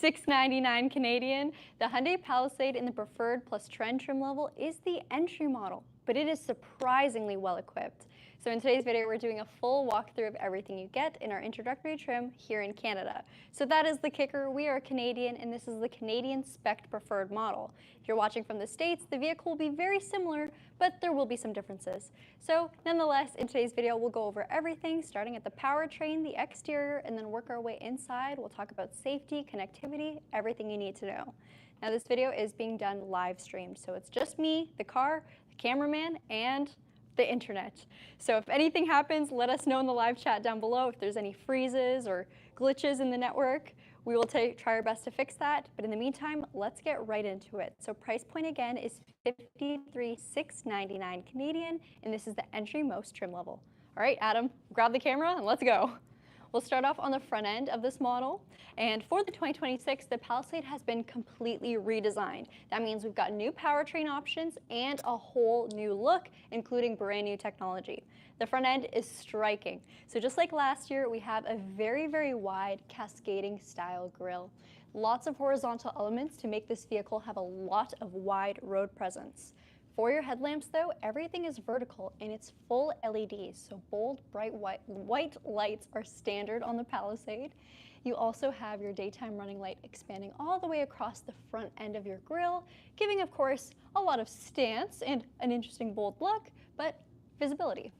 $699 Canadian. The Hyundai Palisade in the Preferred plus Trend trim level is the entry model, but it is surprisingly well equipped. So in today's video, we're doing a full walkthrough of everything you get in our introductory trim here in Canada. So that is the kicker. We are Canadian, and this is the Canadian Spec Preferred model. If you're watching from the States, the vehicle will be very similar, but there will be some differences. So nonetheless, in today's video, we'll go over everything, starting at the powertrain, the exterior, and then work our way inside. We'll talk about safety, connectivity, everything you need to know. Now this video is being done live streamed, so it's just me, the car, the cameraman, and the internet. So if anything happens, let us know in the live chat down below if there's any freezes or glitches in the network. We will try our best to fix that, but in the meantime, let's get right into it. So price point again is $53,699 Canadian, and this is the entry most trim level. All right, Adam, grab the camera and let's go. We'll start off on the front end of this model, and for the 2026, the Palisade has been completely redesigned. That means we've got new powertrain options and a whole new look, including brand new technology. The front end is striking. So just like last year, we have a very, very wide cascading style grille. Lots of horizontal elements to make this vehicle have a lot of wide road presence. For your headlamps though, everything is vertical and it's full LEDs, so bold, bright white lights are standard on the Palisade. You also have your daytime running light expanding all the way across the front end of your grille, giving of course a lot of stance and an interesting bold look, but visibility.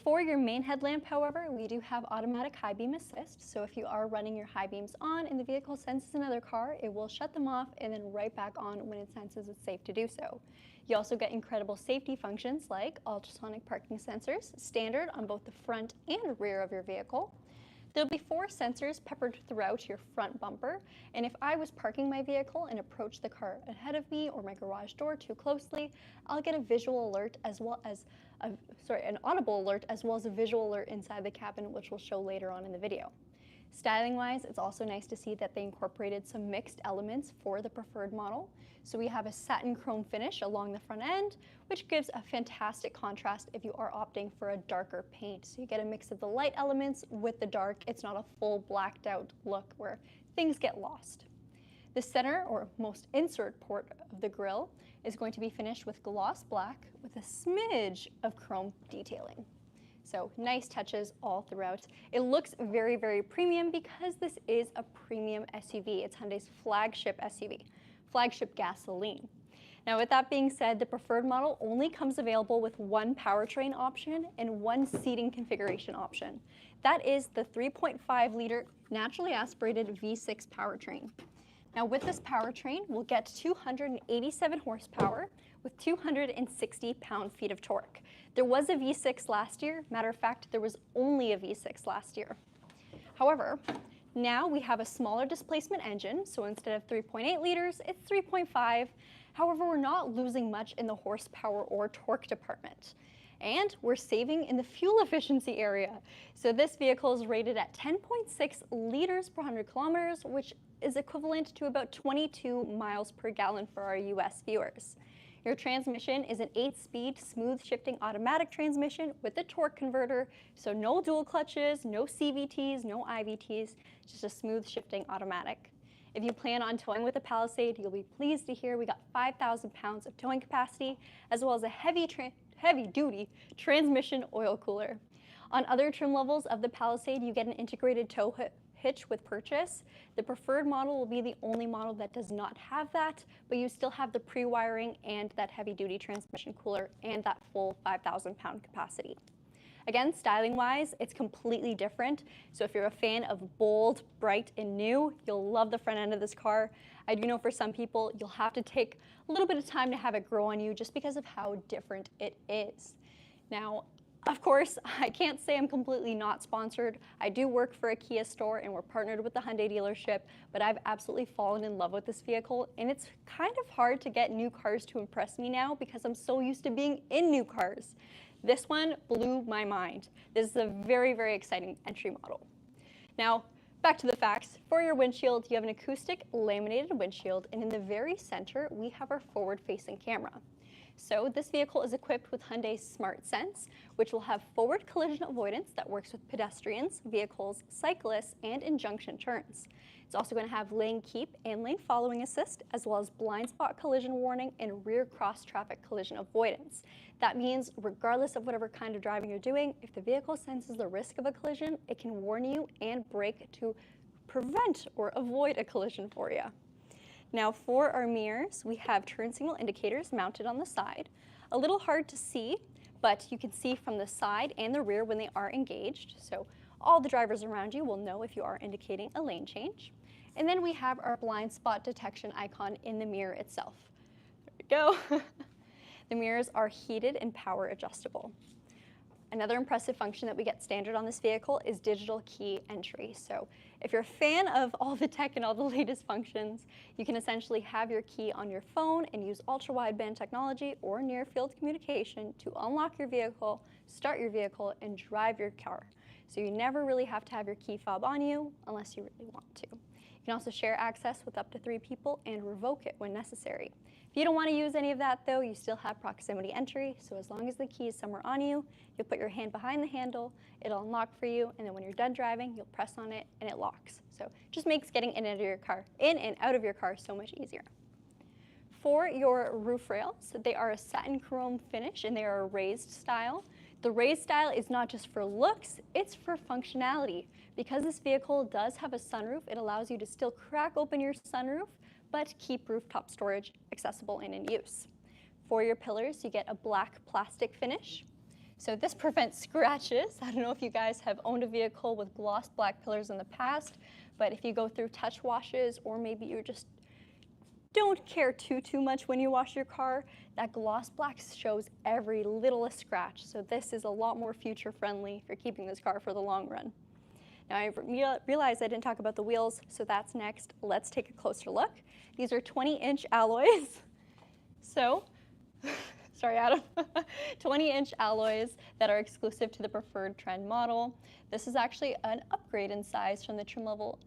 For your main headlamp, however, we do have automatic high beam assist, so if you are running your high beams on and the vehicle senses another car, it will shut them off and then right back on when it senses it's safe to do so. You also get incredible safety functions like ultrasonic parking sensors, standard on both the front and rear of your vehicle. There'll be 4 sensors peppered throughout your front bumper, and if I was parking my vehicle and approached the car ahead of me or my garage door too closely, I'll get a visual alert as well as an audible alert as well as a visual alert inside the cabin, which we'll show later on in the video. Styling-wise, it's also nice to see that they incorporated some mixed elements for the Preferred model. So we have a satin chrome finish along the front end, which gives a fantastic contrast if you are opting for a darker paint. So you get a mix of the light elements with the dark. It's not a full blacked out look where things get lost. The center, or most insert port of the grille, is going to be finished with gloss black with a smidge of chrome detailing. So nice touches all throughout. It looks very, very premium because this is a premium SUV. It's Hyundai's flagship SUV, flagship gasoline. Now with that being said, the Preferred model only comes available with one powertrain option and one seating configuration option. That is the 3.5 liter naturally aspirated V6 powertrain. Now with this powertrain, we'll get 287 horsepower with 260 pound-feet of torque. There was a V6 last year. Matter of fact, there was only a V6 last year. However, now we have a smaller displacement engine, so instead of 3.8 liters, it's 3.5. However, we're not losing much in the horsepower or torque department. And we're saving in the fuel efficiency area. So this vehicle is rated at 10.6 liters per 100 kilometers, which is equivalent to about 22 miles per gallon for our US viewers. Your transmission is an 8-speed smooth shifting automatic transmission with a torque converter, so no dual clutches, no CVTs, no IVTs, just a smooth shifting automatic. If you plan on towing with the Palisade, you'll be pleased to hear we got 5,000 pounds of towing capacity, as well as a heavy-duty transmission oil cooler. On other trim levels of the Palisade, you get an integrated tow hitch with purchase. The Preferred model will be the only model that does not have that, but you still have the pre-wiring and that heavy-duty transmission cooler and that full 5,000 pound capacity. Again, styling-wise, it's completely different. So if you're a fan of bold, bright, and new, you'll love the front end of this car. I do know for some people, you'll have to take a little bit of time to have it grow on you just because of how different it is. Now, of course, I can't say I'm completely not sponsored. I do work for a Kia store and we're partnered with the Hyundai dealership, but I've absolutely fallen in love with this vehicle, and it's kind of hard to get new cars to impress me now because I'm so used to being in new cars. This one blew my mind. This is a very, very exciting entry model. Now, back to the facts. For your windshield, you have an acoustic laminated windshield, and in the very center, we have our forward-facing camera. So this vehicle is equipped with Hyundai's Smart Sense, which will have forward collision avoidance that works with pedestrians, vehicles, cyclists, and in junction turns. It's also going to have lane keep and lane following assist, as well as blind spot collision warning and rear cross traffic collision avoidance. That means regardless of whatever kind of driving you're doing, if the vehicle senses the risk of a collision, it can warn you and brake to prevent or avoid a collision for you. Now for our mirrors, we have turn signal indicators mounted on the side. A little hard to see, but you can see from the side and the rear when they are engaged. So all the drivers around you will know if you are indicating a lane change. And then we have our blind spot detection icon in the mirror itself. There we go. The mirrors are heated and power adjustable. Another impressive function that we get standard on this vehicle is digital key entry. So if you're a fan of all the tech and all the latest functions, you can essentially have your key on your phone and use ultra-wideband technology or near-field communication to unlock your vehicle, start your vehicle, and drive your car. So you never really have to have your key fob on you unless you really want to. You can also share access with up to 3 people and revoke it when necessary. If you don't want to use any of that though, you still have proximity entry, so as long as the key is somewhere on you, you'll put your hand behind the handle, it'll unlock for you, and then when you're done driving, you'll press on it and it locks. So it just makes getting in and out of your car so much easier. For your roof rails, they are a satin chrome finish and they are a raised style. The raised style is not just for looks, it's for functionality. Because this vehicle does have a sunroof, it allows you to still crack open your sunroof, but keep rooftop storage accessible and in use. For your pillars, you get a black plastic finish. So this prevents scratches. I don't know if you guys have owned a vehicle with gloss black pillars in the past, but if you go through touch washes or maybe you just don't care too much when you wash your car, that gloss black shows every littlest scratch. So this is a lot more future friendly for keeping this car for the long run. Now I realized I didn't talk about the wheels, so that's next. Let's take a closer look. These are 20-inch alloys. So, sorry Adam, 20-inch alloys that are exclusive to the preferred trend model. This is actually an upgrade in size from the trim level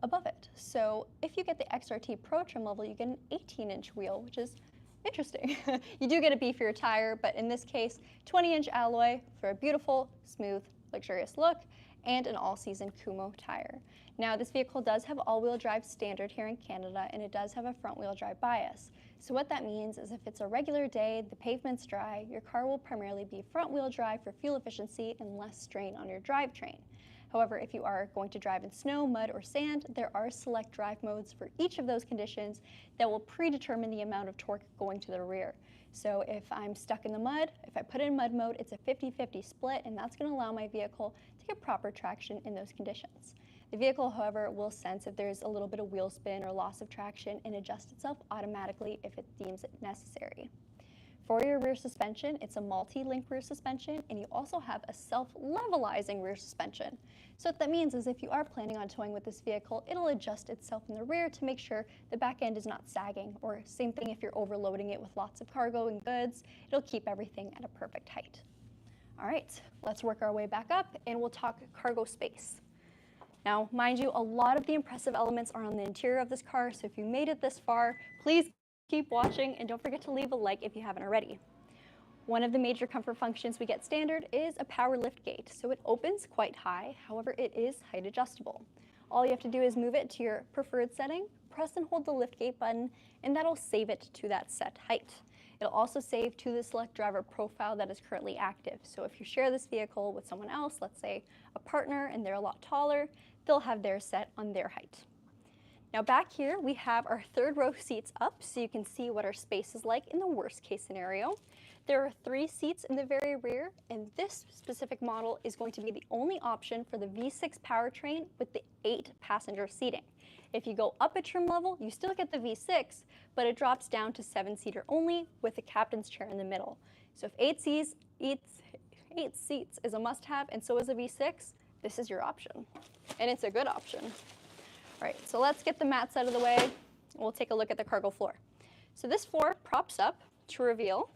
above it. So if you get the XRT Pro trim level, you get an 18-inch wheel, which is interesting. You do get a beefier tire, but in this case, 20-inch alloy for a beautiful, smooth, luxurious look, and an all-season Kumo tire. Now this vehicle does have all-wheel drive standard here in Canada, and it does have a front-wheel drive bias. So what that means is if it's a regular day, the pavement's dry, your car will primarily be front-wheel drive for fuel efficiency and less strain on your drivetrain. However, if you are going to drive in snow, mud, or sand, there are select drive modes for each of those conditions that will predetermine the amount of torque going to the rear. So if I'm stuck in the mud, if I put it in mud mode, it's a 50-50 split, and that's going to allow my vehicle to get proper traction in those conditions. The vehicle, however, will sense if there's a little bit of wheel spin or loss of traction and adjust itself automatically if it deems it necessary. For your rear suspension, it's a multi-link rear suspension, and you also have a self-levelizing rear suspension. So what that means is if you are planning on towing with this vehicle, it'll adjust itself in the rear to make sure the back end is not sagging, or same thing if you're overloading it with lots of cargo and goods, it'll keep everything at a perfect height. All right, let's work our way back up and we'll talk cargo space. Now, mind you, a lot of the impressive elements are on the interior of this car, so if you made it this far, please keep watching and don't forget to leave a like if you haven't already. One of the major comfort functions we get standard is a power lift gate. So it opens quite high, however it is height adjustable. All you have to do is move it to your preferred setting, press and hold the lift gate button, and that'll save it to that set height. It'll also save to the select driver profile that is currently active. So if you share this vehicle with someone else, let's say a partner, and they're a lot taller, they'll have theirs set on their height. Now back here, we have our third row seats up so you can see what our space is like in the worst case scenario. There are 3 seats in the very rear, and this specific model is going to be the only option for the V6 powertrain with the 8 passenger seating. If you go up a trim level, you still get the V6, but it drops down to 7-seater only with the captain's chair in the middle. So if 8 seats is a must-have and so is a V6, this is your option, and it's a good option. All right, so let's get the mats out of the way, and we'll take a look at the cargo floor. So this floor props up to reveal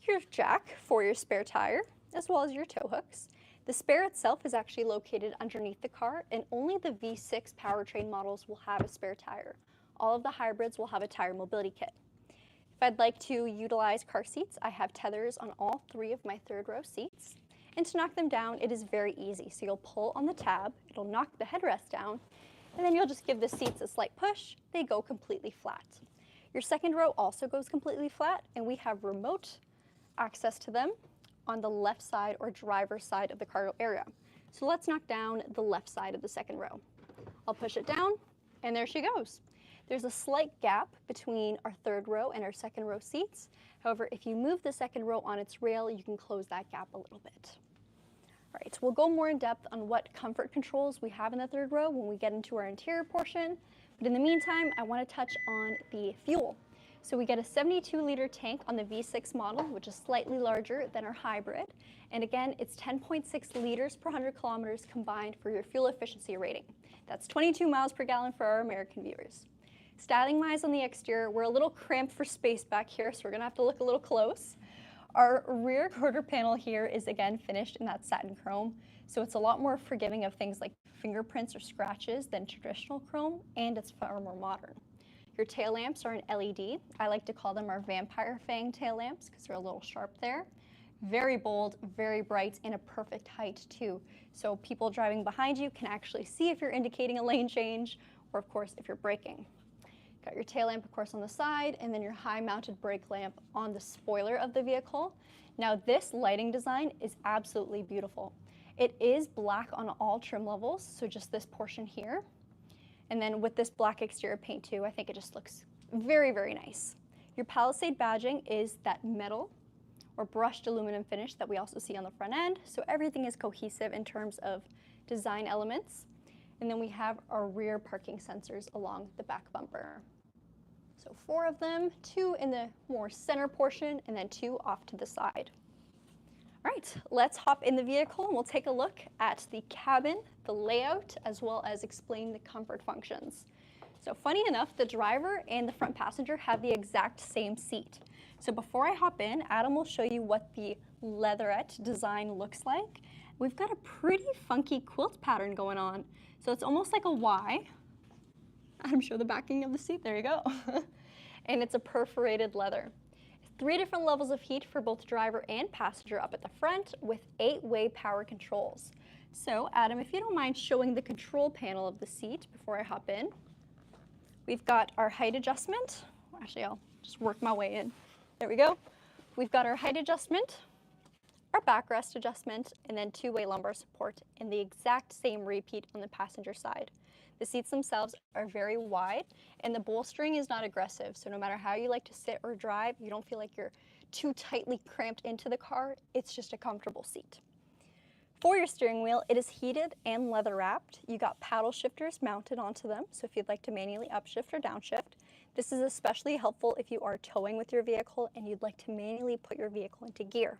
your jack for your spare tire, as well as your tow hooks. The spare itself is actually located underneath the car, and only the V6 powertrain models will have a spare tire. All of the hybrids will have a tire mobility kit. If I'd like to utilize car seats, I have tethers on all 3 of my third row seats. And to knock them down, it is very easy. So you'll pull on the tab, it'll knock the headrest down, and then you'll just give the seats a slight push, they go completely flat. Your second row also goes completely flat, and we have remote access to them on the left side or driver's side of the cargo area. So let's knock down the left side of the second row. I'll push it down, and there she goes. There's a slight gap between our third row and our second row seats. However, if you move the second row on its rail, you can close that gap a little bit. All right, so we'll go more in depth on what comfort controls we have in the third row when we get into our interior portion. But in the meantime, I want to touch on the fuel. So we get a 72-liter tank on the V6 model, which is slightly larger than our hybrid. And again, it's 10.6 liters per 100 kilometers combined for your fuel efficiency rating. That's 22 miles per gallon for our American viewers. Styling-wise on the exterior, we're a little cramped for space back here, so we're gonna have to look a little close. Our rear quarter panel here is again finished in that satin chrome, so it's a lot more forgiving of things like fingerprints or scratches than traditional chrome, and it's far more modern. Your tail lamps are an LED. I like to call them our vampire fang tail lamps because they're a little sharp there. Very bold, very bright, and a perfect height too. So people driving behind you can actually see if you're indicating a lane change, or of course if you're braking. Got your tail lamp, of course, on the side, and then your high-mounted brake lamp on the spoiler of the vehicle. Now, this lighting design is absolutely beautiful. It is black on all trim levels, so just this portion here. And then with this black exterior paint too, I think it just looks very, very nice. Your Palisade badging is that metal or brushed aluminum finish that we also see on the front end, so everything is cohesive in terms of design elements. And then we have our rear parking sensors along the back bumper. So 4 of them, 2 in the more center portion, and then 2 off to the side. All right, let's hop in the vehicle and we'll take a look at the cabin, the layout, as well as explain the comfort functions. So funny enough, the driver and the front passenger have the exact same seat. So before I hop in, Adam will show you what the leatherette design looks like. We've got a pretty funky quilt pattern going on. So it's almost like a Y. Adam, show the backing of the seat, there you go. And it's a perforated leather. 3 different levels of heat for both driver and passenger up at the front with 8-way power controls. So Adam, if you don't mind showing the control panel of the seat before I hop in. We've got our height adjustment. Actually, I'll just work my way in. There we go. We've got our height adjustment, our backrest adjustment, and then 2-way lumbar support in the exact same repeat on the passenger side. The seats themselves are very wide, and the bolstering is not aggressive, so no matter how you like to sit or drive, you don't feel like you're too tightly cramped into the car. It's just a comfortable seat. For your steering wheel, it is heated and leather wrapped. You got paddle shifters mounted onto them, so if you'd like to manually upshift or downshift. This is especially helpful if you are towing with your vehicle and you'd like to manually put your vehicle into gear.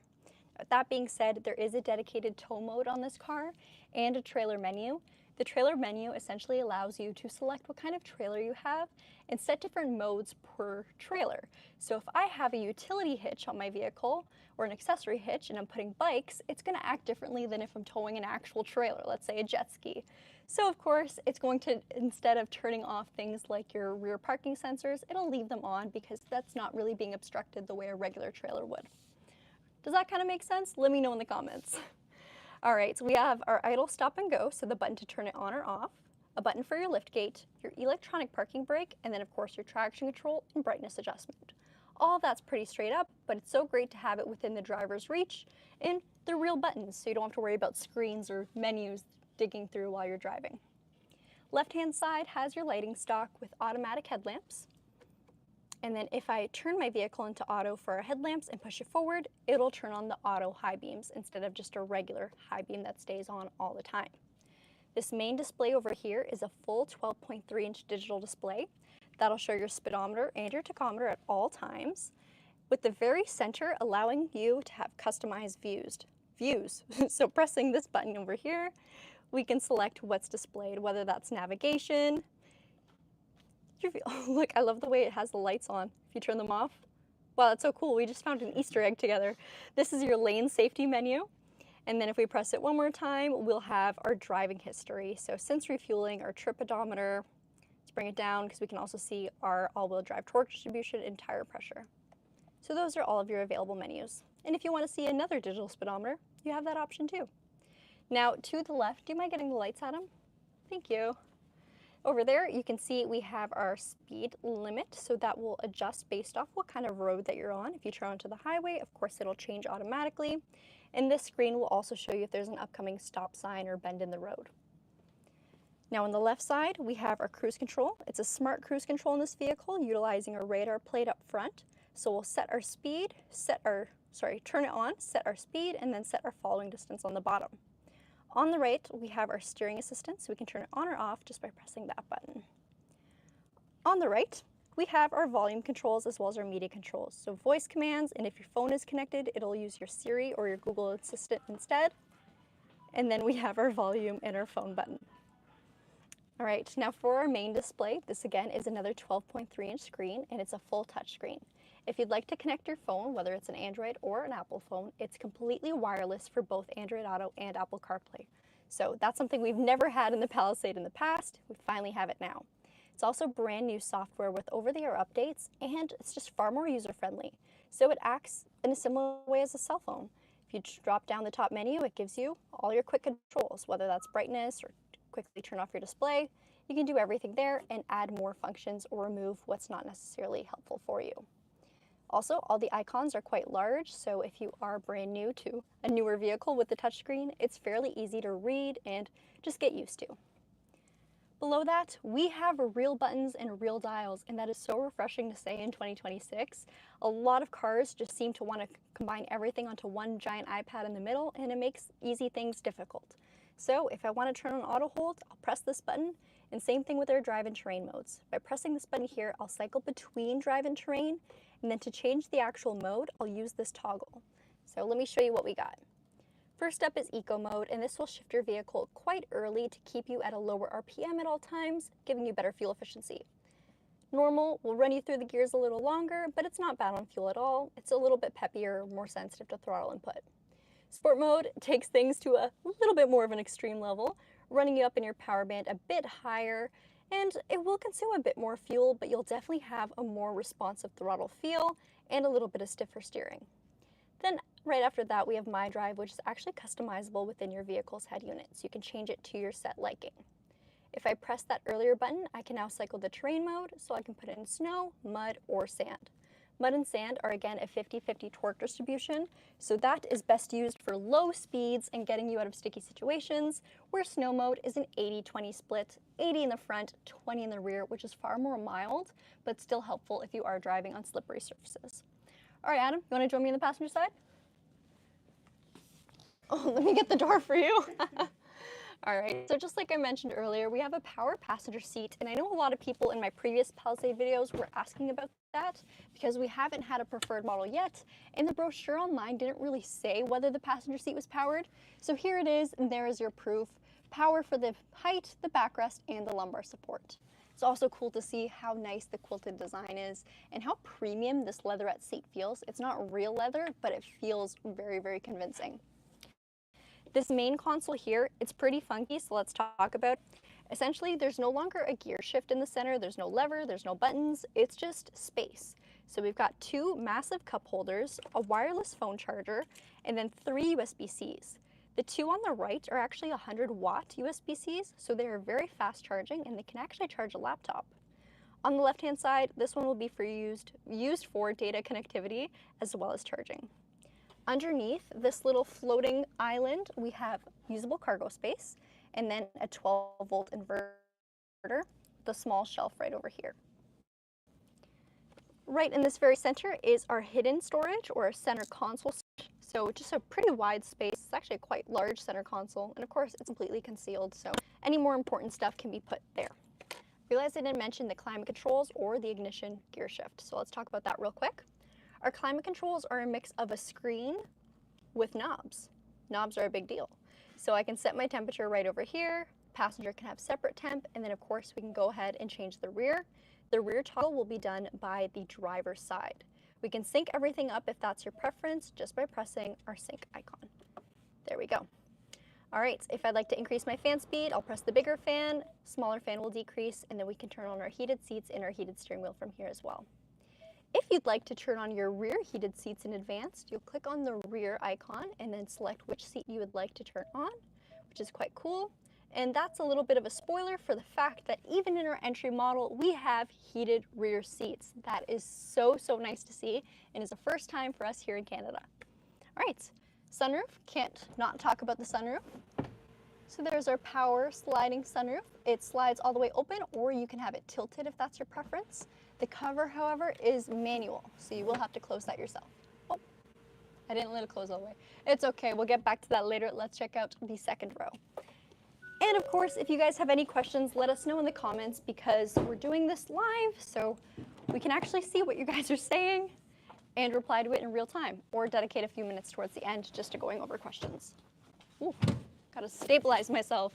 That being said, there is a dedicated tow mode on this car and a trailer menu. The trailer menu essentially allows you to select what kind of trailer you have and set different modes per trailer. So if I have a utility hitch on my vehicle or an accessory hitch and I'm putting bikes, it's going to act differently than if I'm towing an actual trailer, let's say a jet ski. So of course, it's going to, instead of turning off things like your rear parking sensors, it'll leave them on because that's not really being obstructed the way a regular trailer would. Does that kind of make sense? Let me know in the comments. All right, so we have our idle stop and go, so the button to turn it on or off, a button for your lift gate, your electronic parking brake, and then of course your traction control and brightness adjustment. All that's pretty straight up, but it's so great to have it within the driver's reach and the real buttons, so you don't have to worry about screens or menus digging through while you're driving. Left-hand side has your lighting stock with automatic headlamps. And then if I turn my vehicle into auto for our headlamps and push it forward, it'll turn on the auto high beams instead of just a regular high beam that stays on all the time. This main display over here is a full 12.3-inch digital display. That'll show your speedometer and your tachometer at all times, with the very center allowing you to have customized views. So pressing this button over here, we can select what's displayed, whether that's navigation. Look, I love the way it has the lights on. If you turn them off, wow, that's so cool. We just found an Easter egg together. This is your lane safety menu. And then if we press it one more time, we'll have our driving history. So since refueling, our trip odometer, let's bring it down because we can also see our all-wheel drive torque distribution and tire pressure. So those are all of your available menus. And if you want to see another digital speedometer, you have that option too. Now to the left, do you mind getting the lights, Adam? Thank you. Over there, you can see we have our speed limit, so that will adjust based off what kind of road that you're on. If you turn onto the highway, of course, it'll change automatically. And this screen will also show you if there's an upcoming stop sign or bend in the road. Now on the left side, we have our cruise control. It's a smart cruise control in this vehicle, utilizing a radar plate up front. So we'll set our speed, turn it on, set our speed, and then set our following distance on the bottom. On the right, we have our steering assistant, so we can turn it on or off just by pressing that button. On the right, we have our volume controls as well as our media controls. So voice commands, and if your phone is connected, it'll use your Siri or your Google Assistant instead. And then we have our volume and our phone button. All right, now for our main display, this again is another 12.3-inch screen, and it's a full touch screen. If you'd like to connect your phone, whether it's an Android or an Apple phone, it's completely wireless for both Android Auto and Apple CarPlay. So that's something we've never had in the Palisade in the past. We finally have it now. It's also brand new software with over-the-air updates, and it's just far more user-friendly. So it acts in a similar way as a cell phone. If you drop down the top menu, it gives you all your quick controls, whether that's brightness or quickly turn off your display. You can do everything there and add more functions or remove what's not necessarily helpful for you. Also, all the icons are quite large, so if you are brand new to a newer vehicle with the touchscreen, it's fairly easy to read and just get used to. Below that, we have real buttons and real dials, and that is so refreshing to say in 2026. A lot of cars just seem to want to combine everything onto one giant iPad in the middle, and it makes easy things difficult. So if I want to turn on auto hold, I'll press this button, and same thing with our drive and terrain modes. By pressing this button here, I'll cycle between drive and terrain, and then to change the actual mode, I'll use this toggle. So let me show you what we got. First up is Eco mode, and this will shift your vehicle quite early to keep you at a lower RPM at all times, giving you better fuel efficiency. Normal will run you through the gears a little longer, but it's not bad on fuel at all. It's a little bit peppier, more sensitive to throttle input. Sport mode takes things to a little bit more of an extreme level, running you up in your power band a bit higher, and it will consume a bit more fuel, but you'll definitely have a more responsive throttle feel and a little bit of stiffer steering. Then right after that, we have My Drive, which is actually customizable within your vehicle's head unit, so you can change it to your set liking. If I press that earlier button, I can now cycle the terrain mode, so I can put it in snow, mud, or sand. Mud and sand are again a 50-50 torque distribution, so that is best used for low speeds and getting you out of sticky situations, where snow mode is an 80-20 split, 80 in the front, 20 in the rear, which is far more mild, but still helpful if you are driving on slippery surfaces. All right, Adam, you want to join me on the passenger side? Oh, let me get the door for you. All right, so just like I mentioned earlier, we have a power passenger seat, and I know a lot of people in my previous Palisade videos were asking about that because we haven't had a preferred model yet, and the brochure online didn't really say whether the passenger seat was powered. So here it is, and there is your proof. Power for the height, the backrest, and the lumbar support. It's also cool to see how nice the quilted design is and how premium this leatherette seat feels. It's not real leather, but it feels very, very convincing. This main console here, it's pretty funky, so let's talk about it. Essentially, there's no longer a gear shift in the center, there's no lever, there's no buttons, it's just space. So we've got two massive cup holders, a wireless phone charger, and then 3 USB-Cs. The two on the right are actually 100-watt USB-Cs, so they are very fast charging and they can actually charge a laptop. On the left-hand side, this one will be used for data connectivity as well as charging. Underneath this little floating island, we have usable cargo space and then a 12-volt inverter with a small shelf right over here. Right in this very center is our hidden storage or our center console. So just a pretty wide space. It's actually a quite large center console, and of course it's completely concealed, so any more important stuff can be put there. Realize I didn't mention the climate controls or the ignition gear shift, so let's talk about that real quick. Our climate controls are a mix of a screen with knobs. Knobs are a big deal. So I can set my temperature right over here, passenger can have separate temp, and then of course we can go ahead and change the rear. The rear toggle will be done by the driver's side. We can sync everything up if that's your preference just by pressing our sync icon. There we go. All right, if I'd like to increase my fan speed, I'll press the bigger fan, smaller fan will decrease, and then we can turn on our heated seats and our heated steering wheel from here as well. If you'd like to turn on your rear heated seats in advance, you'll click on the rear icon and then select which seat you would like to turn on, which is quite cool. And that's a little bit of a spoiler for the fact that even in our entry model, we have heated rear seats. That is so, so nice to see, and is the first time for us here in Canada. All right, sunroof, can't not talk about the sunroof. So there's our power sliding sunroof. It slides all the way open, or you can have it tilted if that's your preference. The cover, however, is manual, so you will have to close that yourself. Oh, I didn't let it close all the way. It's okay, we'll get back to that later. Let's check out the second row. And of course, if you guys have any questions, let us know in the comments, because we're doing this live, so we can actually see what you guys are saying and reply to it in real time, or dedicate a few minutes towards the end just to going over questions. Ooh. Gotta stabilize myself.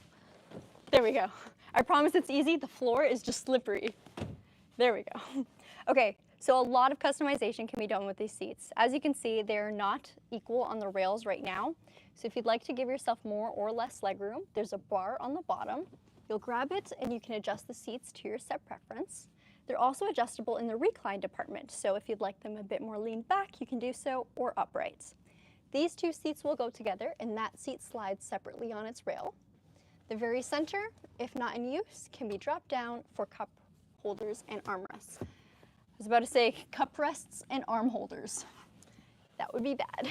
There we go. I promise it's easy. The floor is just slippery. There we go. Okay, so a lot of customization can be done with these seats. As you can see, they're not equal on the rails right now. So if you'd like to give yourself more or less legroom, there's a bar on the bottom. You'll grab it and you can adjust the seats to your set preference. They're also adjustable in the recline department. So if you'd like them a bit more leaned back, you can do so, or upright. These two seats will go together, and that seat slides separately on its rail. The very center, if not in use, can be dropped down for cup holders and armrests. I was about to say cup rests and arm holders. That would be bad.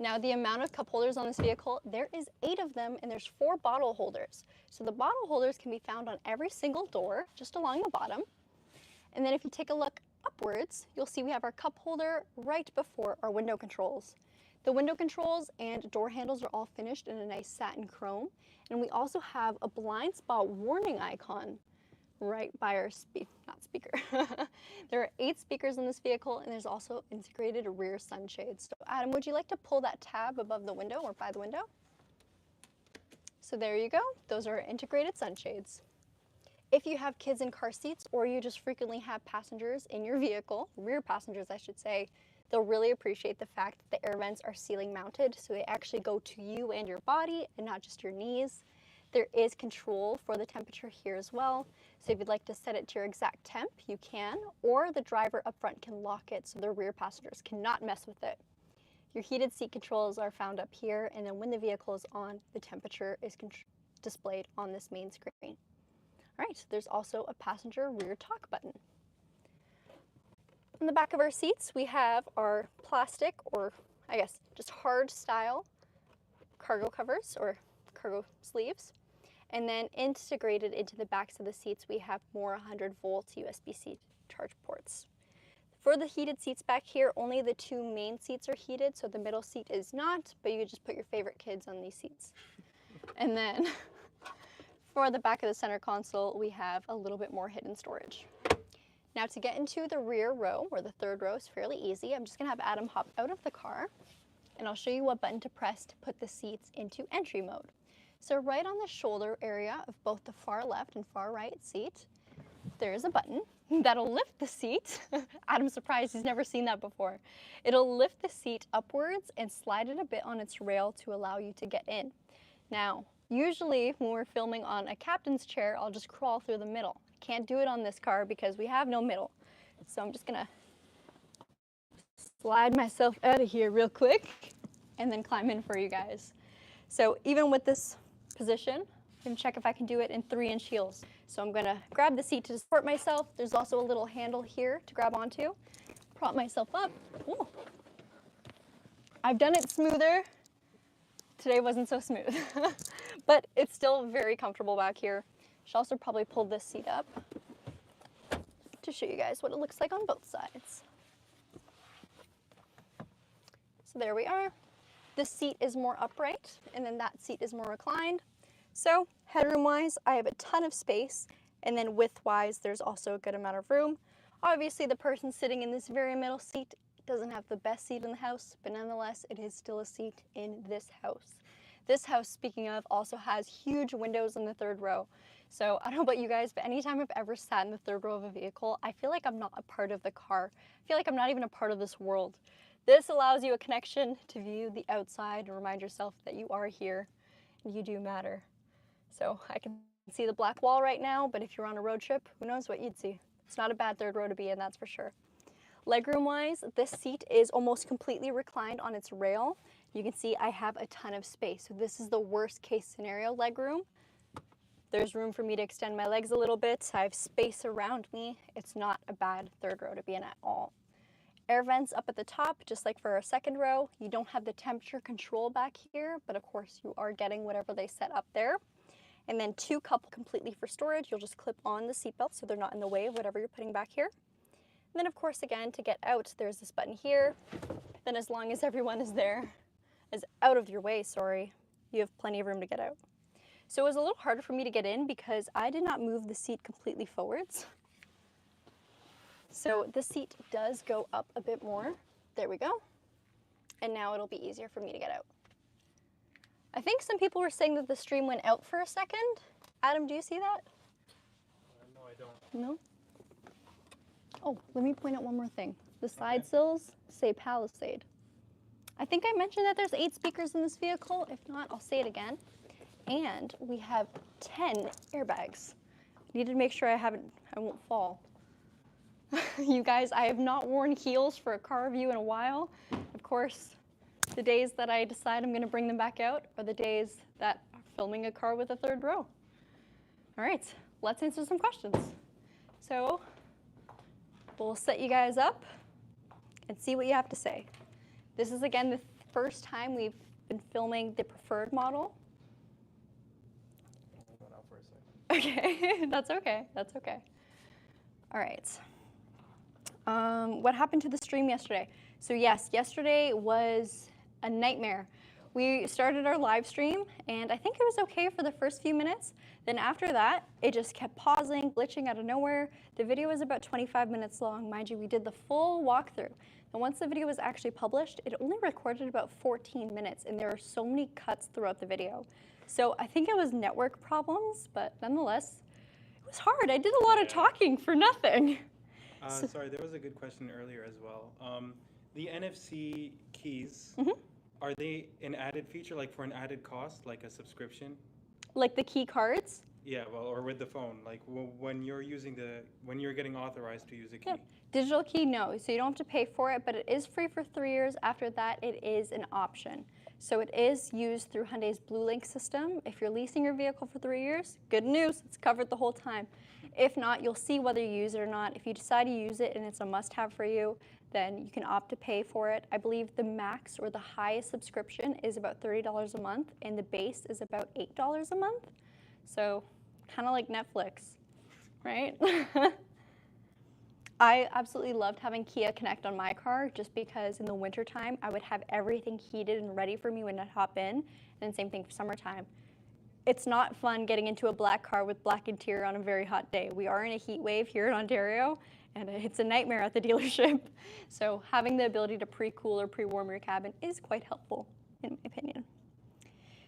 Now, the amount of cup holders on this vehicle, there is 8 of them, and there's 4 bottle holders. So the bottle holders can be found on every single door, just along the bottom. And then if you take a look upwards, you'll see we have our cup holder right before our window controls. The window controls and door handles are all finished in a nice satin chrome. And we also have a blind spot warning icon right by our speaker. There are 8 speakers in this vehicle, and there's also integrated rear sunshades. So Adam, would you like to pull that tab above the window or by the window? So there you go. Those are integrated sunshades. If you have kids in car seats, or you just frequently have passengers in your vehicle, rear passengers I should say, they'll really appreciate the fact that the air vents are ceiling mounted, so they actually go to you and your body and not just your knees. There is control for the temperature here as well, so if you'd like to set it to your exact temp, you can, or the driver up front can lock it so the rear passengers cannot mess with it. Your heated seat controls are found up here, and then when the vehicle is on, the temperature is displayed on this main screen. All right, there's also a passenger rear talk button. On the back of our seats, we have our plastic, or I guess just hard style cargo covers or cargo sleeves. And then integrated into the backs of the seats, we have more 100-volt USB-C charge ports. For the heated seats back here, only the 2 main seats are heated, so the middle seat is not, but you could just put your favorite kids on these seats. And then for the back of the center console, we have a little bit more hidden storage. Now to get into the rear row, or the third row, is fairly easy. I'm just gonna have Adam hop out of the car, and I'll show you what button to press to put the seats into entry mode. So right on the shoulder area of both the far left and far right seat, there is a button that'll lift the seat. Adam's surprised, he's never seen that before. It'll lift the seat upwards and slide it a bit on its rail to allow you to get in. Now, usually when we're filming on a captain's chair, I'll just crawl through the middle. Can't do it on this car because we have no middle. So I'm just gonna slide myself out of here real quick and then climb in for you guys. So even with this position, I'm gonna check if I can do it in 3-inch heels. So I'm gonna grab the seat to support myself. There's also a little handle here to grab onto. Prop myself up. Ooh. I've done it smoother. Today wasn't so smooth, but it's still very comfortable back here. Should also probably pull this seat up to show you guys what it looks like on both sides. So there we are. This seat is more upright, and then that seat is more reclined. So headroom-wise, I have a ton of space, and then width-wise, there's also a good amount of room. Obviously, the person sitting in this very middle seat doesn't have the best seat in the house, but nonetheless, it is still a seat in this house. This house, speaking of, also has huge windows in the third row. So I don't know about you guys, but anytime I've ever sat in the third row of a vehicle, I feel like I'm not a part of the car. I feel like I'm not even a part of this world. This allows you a connection to view the outside and remind yourself that you are here and you do matter. So I can see the black wall right now, but if you're on a road trip, who knows what you'd see. It's not a bad third row to be in, that's for sure. Legroom wise, this seat is almost completely reclined on its rail. You can see I have a ton of space. So this is the worst case scenario legroom. There's room for me to extend my legs a little bit. I have space around me. It's not a bad third row to be in at all. Air vents up at the top, just like for our second row. You don't have the temperature control back here, but of course you are getting whatever they set up there. And then 2 cup completely for storage. You'll just clip on the seatbelt so they're not in the way of whatever you're putting back here. And then of course, again, to get out, there's this button here. Then as long as everyone is out of your way, sorry, you have plenty of room to get out. So it was a little harder for me to get in because I did not move the seat completely forwards. So the seat does go up a bit more. There we go. And now it'll be easier for me to get out. I think some people were saying that the stream went out for a second. Adam, do you see that? No, I don't. No? Oh, let me point out one more thing. The side sills say Palisade. I think I mentioned that there's 8 speakers in this vehicle. If not, I'll say it again. And we have 10 airbags. Need to make sure I won't fall. You guys, I have not worn heels for a car review in a while. Of course, the days that I decide I'm gonna bring them back out are the days that I'm filming a car with a third row. All right, let's answer some questions. So we'll set you guys up and see what you have to say. This is, again, the first time we've been filming the preferred model. Hold on for a second. Okay, that's okay, that's okay. All right. What happened to the stream yesterday? So yes, yesterday was a nightmare. We started our live stream, and I think it was okay for the first few minutes. Then after that, it just kept pausing, glitching out of nowhere. The video was about 25 minutes long. Mind you, we did the full walkthrough. And once the video was actually published, it only recorded about 14 minutes, and there were so many cuts throughout the video. So I think it was network problems, but nonetheless, it was hard. I did a lot of talking for nothing. Sorry, there was a good question earlier as well. The NFC keys, are they an added feature, like for an added cost, like a subscription? Like the key cards? Yeah, well, or with the phone, like when you're getting authorized to use a key. Yeah. Digital key, no. So you don't have to pay for it, but it is free for 3 years. After that, it is an option. So it is used through Hyundai's Blue Link system. If you're leasing your vehicle for 3 years, good news, it's covered the whole time. If not, you'll see whether you use it or not. If you decide to use it and it's a must-have for you, then you can opt to pay for it. I believe the max or the highest subscription is about $30 a month, and the base is about $8 a month. So kind of like Netflix, right? I absolutely loved having Kia Connect on my car just because in the wintertime, I would have everything heated and ready for me when I hop in, and same thing for summertime. It's not fun getting into a black car with black interior on a very hot day. We are in a heat wave here in Ontario, and it's a nightmare at the dealership. So having the ability to pre-cool or pre-warm your cabin is quite helpful, in my opinion.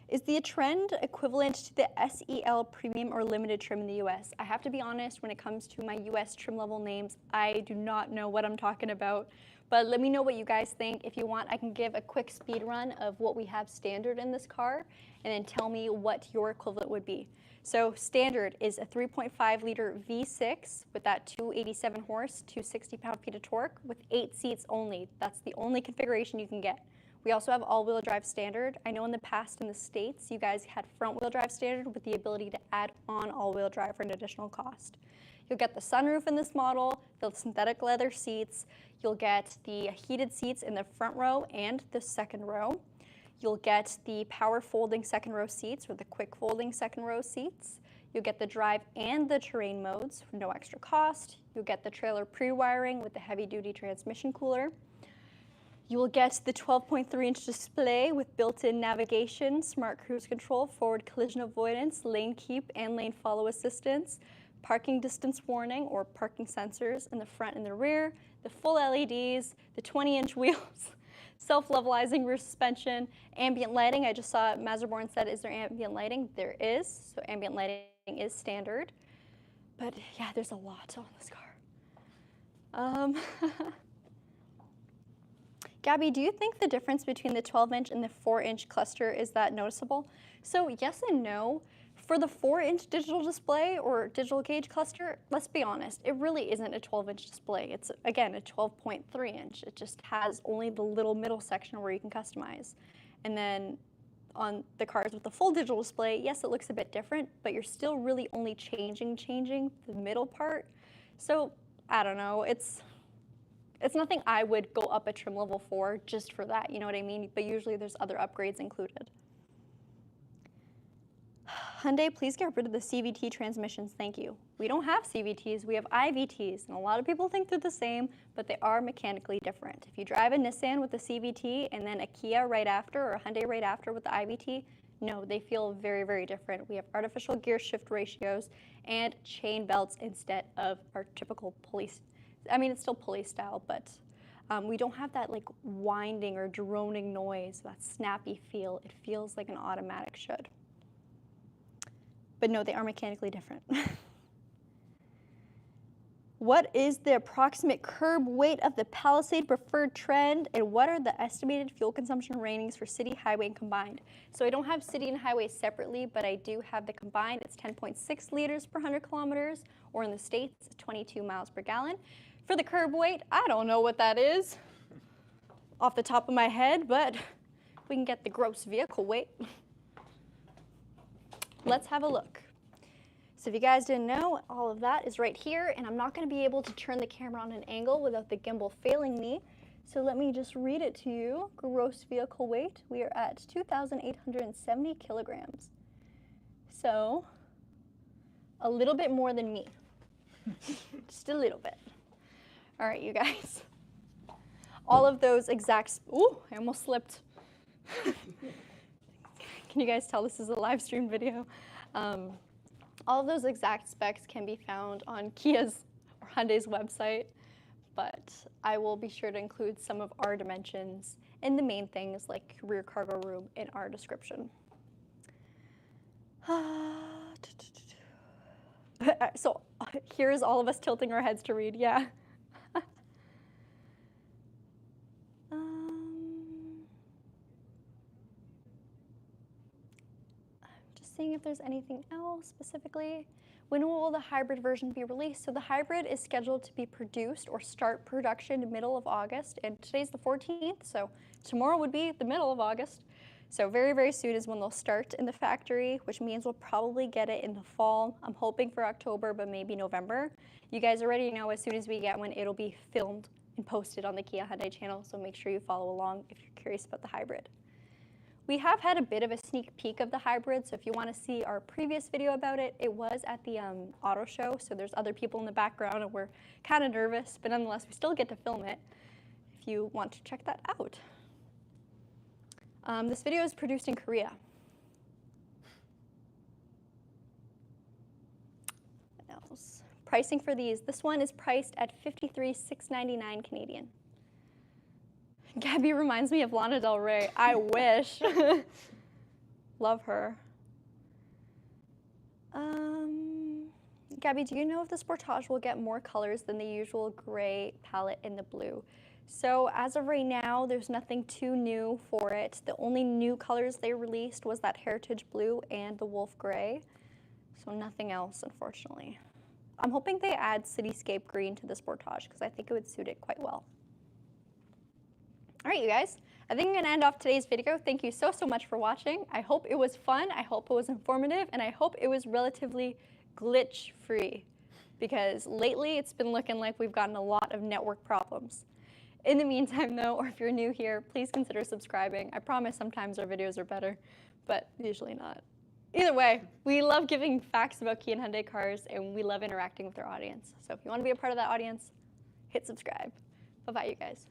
Is the trend equivalent to the SEL premium or limited trim in the US? I have to be honest, when it comes to my US trim level names, I do not know what I'm talking about. But let me know what you guys think. If you want, I can give a quick speed run of what we have standard in this car, and then tell me what your equivalent would be. So standard is a 3.5 liter V6 with that 287 horse, 260 pound-feet of torque with 8 seats only. That's the only configuration you can get. We also have all-wheel drive standard. I know in the past in the States, you guys had front-wheel drive standard with the ability to add on all-wheel drive for an additional cost. You'll get the sunroof in this model, the synthetic leather seats. You'll get the heated seats in the front row and the second row. You'll get the power folding second row seats or the quick folding second row seats. You'll get the drive and the terrain modes for no extra cost. You'll get the trailer pre-wiring with the heavy-duty transmission cooler. You will get the 12.3-inch display with built-in navigation, smart cruise control, forward collision avoidance, lane keep, and lane follow assistance, parking distance warning or parking sensors in the front and the rear, the full LEDs, the 20-inch wheels, self-levelizing rear suspension, ambient lighting. I just saw Mazerborn said, is there ambient lighting? There is, so ambient lighting is standard. But yeah, there's a lot on this car. Gabi, do you think the difference between the 12-inch and the 4-inch cluster is that noticeable? So yes and no. For the 4-inch digital display or digital gauge cluster, let's be honest, it really isn't a 12-inch display. It's, again, a 12.3-inch. It just has only the little middle section where you can customize. And then on the cars with the full digital display, yes, it looks a bit different, but you're still really only changing the middle part. So, I don't know, it's nothing I would go up a trim level for just for that, you know what I mean? But usually there's other upgrades included. Hyundai, please get rid of the CVT transmissions, thank you. We don't have CVTs, we have IVTs, and a lot of people think they're the same, but they are mechanically different. If you drive a Nissan with the CVT and then a Kia right after, or a Hyundai right after with the IVT, no, they feel very, very different. We have artificial gear shift ratios and chain belts instead of our typical police. I mean, it's still police style, but we don't have that like winding or droning noise, that snappy feel. It feels like an automatic should. But no, they are mechanically different. What is the approximate curb weight of the Palisade preferred trend, and what are the estimated fuel consumption ratings for city, highway, and combined? So I don't have city and highway separately, but I do have the combined. It's 10.6 liters per 100 kilometers, or in the States, 22 miles per gallon. For the curb weight, I don't know what that is off the top of my head, but we can get the gross vehicle weight. Let's have a look. So if you guys didn't know, all of that is right here, and I'm not going to be able to turn the camera on an angle without the gimbal failing me. So let me just read it to you. Gross vehicle weight, we are at 2,870 kilograms. So a little bit more than me. Just a little bit. All right, you guys. All of those exact, ooh, I almost slipped. Can you guys tell this is a live stream video? All of those exact specs can be found on Kia's or Hyundai's website, but I will be sure to include some of our dimensions and the main things like rear cargo room in our description. So here's all of us tilting our heads to read, yeah. Seeing if there's anything else specifically. When will the hybrid version be released? So the hybrid is scheduled to be produced or start production middle of August, and today's the 14th, so tomorrow would be the middle of August. So very, very soon is when they'll start in the factory, which means we'll probably get it in the fall. I'm hoping for October, but maybe November. You guys already know as soon as we get one, it'll be filmed and posted on the Kia Hyundai channel, so make sure you follow along if you're curious about the hybrid. We have had a bit of a sneak peek of the hybrid, so if you want to see our previous video about it, it was at the auto show, so there's other people in the background and we're kind of nervous, but nonetheless, we still get to film it if you want to check that out. This video is produced in Korea. What else? Pricing for these. This one is priced at $53,699 Canadian. Gabi reminds me of Lana Del Rey. I wish. Love her. Gabi, do you know if the Sportage will get more colors than the usual gray palette and the blue? So as of right now, there's nothing too new for it. The only new colors they released was that Heritage Blue and the Wolf Gray. So nothing else, unfortunately. I'm hoping they add Cityscape Green to the Sportage because I think it would suit it quite well. All right, you guys, I think I'm going to end off today's video. Thank you so much for watching. I hope it was fun, I hope it was informative, and I hope it was relatively glitch-free, because lately it's been looking like we've gotten a lot of network problems. In the meantime, though, or if you're new here, please consider subscribing. I promise sometimes our videos are better, but usually not. Either way, we love giving facts about Kia and Hyundai cars, and we love interacting with our audience. So if you want to be a part of that audience, hit subscribe. Bye-bye, you guys.